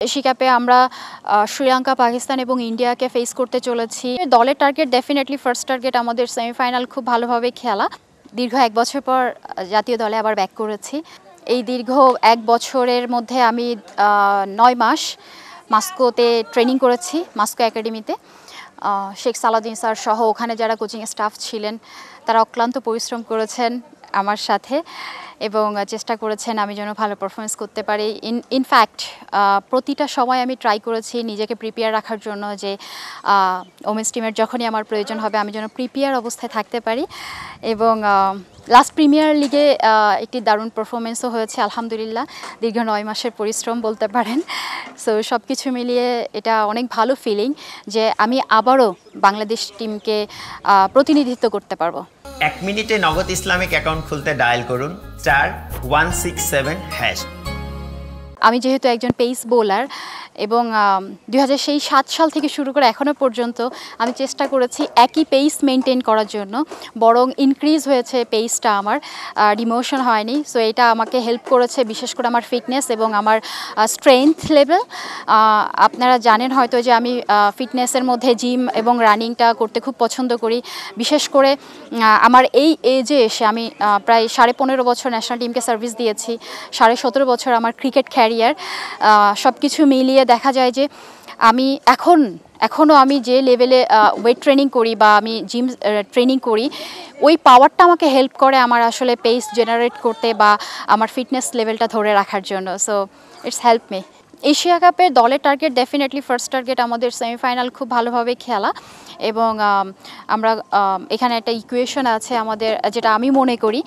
Asia কাপে আমরা শ্রীলঙ্কা, পাকিস্তান এবং ইন্ডিয়াকে ফেস করতে চলেছি। দলের টার্গেট ডেফিনেটলি ফার্স্ট টার্গেট আমাদের সেমিফাইনাল খুব ভালোভাবে খেলা। দীর্ঘ 1 বছর পর জাতীয় দলে আবার ব্যাক করেছি। এই দীর্ঘ 1 বছরের মধ্যে আমি 9 মাস মস্কোতে ট্রেনিং করেছি, মস্কো একাডেমিতে। শেখ সালাউদ্দিন স্যার সহ ওখানে যারা কোচিং স্টাফ ছিলেন তারা অক্লান্ত পরিশ্রম করেছেন আমার সাথে এবং চেষ্টা করেছেন আমি যেন ভালো পারফরমেন্স করতে পারি। ইনফ্যাক্ট প্রতিটা সময় আমি ট্রাই করেছি নিজেকে প্রিপেয়ার রাখার জন্য যে ওমেন্স টিমের যখনই আমার প্রয়োজন হবে আমি যেন প্রিপেয়ার অবস্থায় থাকতে পারি। এবং লাস্ট প্রিমিয়ার লিগে একটি দারুণ পারফরমেন্সও হয়েছে আলহামদুলিল্লাহ। দীর্ঘ 9 মাসের পরিশ্রম বলতে পারেন। সো সব কিছু মিলিয়ে এটা অনেক ভালো ফিলিং যে আমি আবারও বাংলাদেশ টিমকে প্রতিনিধিত্ব করতে পারবো। 1 মিনিটে নগদ ইসলামিক অ্যাকাউন্ট খুলতে ডায়াল করুন *167#। আমি যেহেতু একজন পেস বোলার এবং 2007 সাল থেকে শুরু করে এখনও পর্যন্ত আমি চেষ্টা করেছি একই পেস মেনটেন করার জন্য, বরং ইনক্রিজ হয়েছে পেসটা আমার, ডিমোশন হয়নি। সো এটা আমাকে হেল্প করেছে বিশেষ করে আমার ফিটনেস এবং আমার স্ট্রেংথ লেভেল। আপনারা জানেন হয়তো যে আমি ফিটনেসের মধ্যে জিম এবং রানিংটা করতে খুব পছন্দ করি। বিশেষ করে আমার এই এজে এসে আমি প্রায় 15.5 বছর ন্যাশনাল টিমকে সার্ভিস দিয়েছি, 17.5 বছর আমার ক্রিকেট ক্যারিয়ার। সব কিছু মিলিয়ে দেখা যায় যে আমি এখনও আমি যে লেভেলে ওয়েট ট্রেনিং করি বা আমি জিম ট্রেনিং করি, ওই পাওয়ারটা আমাকে হেল্প করে আমার আসলে পেস জেনারেট করতে বা আমার ফিটনেস লেভেলটা ধরে রাখার জন্য। So it's help me. Asia কাপের দলের টার্গেট ডেফিনেটলি ফার্স্ট টার্গেট আমাদের সেমিফাইনাল খুব ভালোভাবে খেলা এবং আমরা এখানে একটা ইকুয়েশন আছে আমাদের, যেটা আমি মনে করি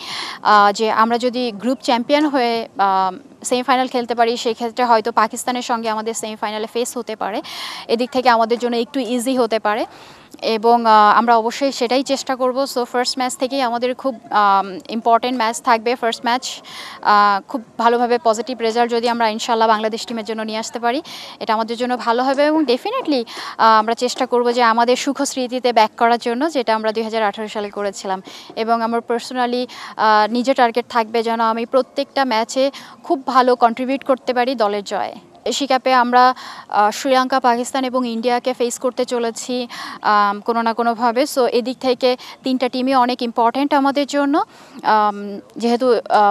যে আমরা যদি গ্রুপ চ্যাম্পিয়ন হয়ে সেমিফাইনাল খেলতে পারি সেক্ষেত্রে হয়তো পাকিস্তানের সঙ্গে আমাদের সেমিফাইনালে ফেস হতে পারে। এদিক থেকে আমাদের জন্য একটু ইজি হতে পারে এবং আমরা অবশ্যই সেটাই চেষ্টা করব। সো ফার্স্ট ম্যাচ থেকেই আমাদের খুব ইম্পর্টেন্ট ম্যাচ থাকবে। ফার্স্ট ম্যাচ খুব ভালোভাবে পজিটিভ রেজাল্ট যদি আমরা ইনশাল্লাহ বাংলাদেশ টিমের জন্য নিয়ে আসতে পারি এটা আমাদের জন্য ভালো হবে এবং ডেফিনেটলি আমরা চেষ্টা করব যে আমাদের সুখ স্মৃতিতে ব্যাক করার জন্য, যেটা আমরা 2018 সালে করেছিলাম। এবং আমার পার্সোনালি নিজের টার্গেট থাকবে যেন আমি প্রত্যেকটা ম্যাচে খুব ভালো কন্ট্রিবিউট করতে পারি দলের জয়ে। এশিয়া কাপে আমরা শ্রীলঙ্কা, পাকিস্তান এবং ইন্ডিয়াকে ফেস করতে চলেছি কোনো না কোনোভাবে। সো এদিক থেকে 3টা টিমই অনেক ইম্পর্ট্যান্ট আমাদের জন্য, যেহেতু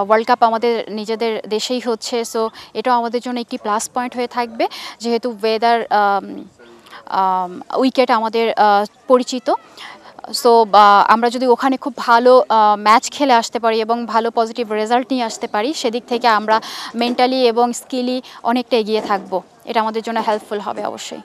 ওয়ার্ল্ড কাপ আমাদের নিজেদের দেশেই হচ্ছে। সো এটাও আমাদের জন্য একটি প্লাস পয়েন্ট হয়ে থাকবে, যেহেতু ওয়েদার উইকেট আমাদের পরিচিত। সো আমরা যদি ওখানে খুব ভালো ম্যাচ খেলে আসতে পারি এবং ভালো পজিটিভ রেজাল্ট নিয়ে আসতে পারি সেদিক থেকে আমরা মেন্টালি এবং স্কিলি অনেকটা এগিয়ে থাকবো। এটা আমাদের জন্য হেল্পফুল হবে অবশ্যই।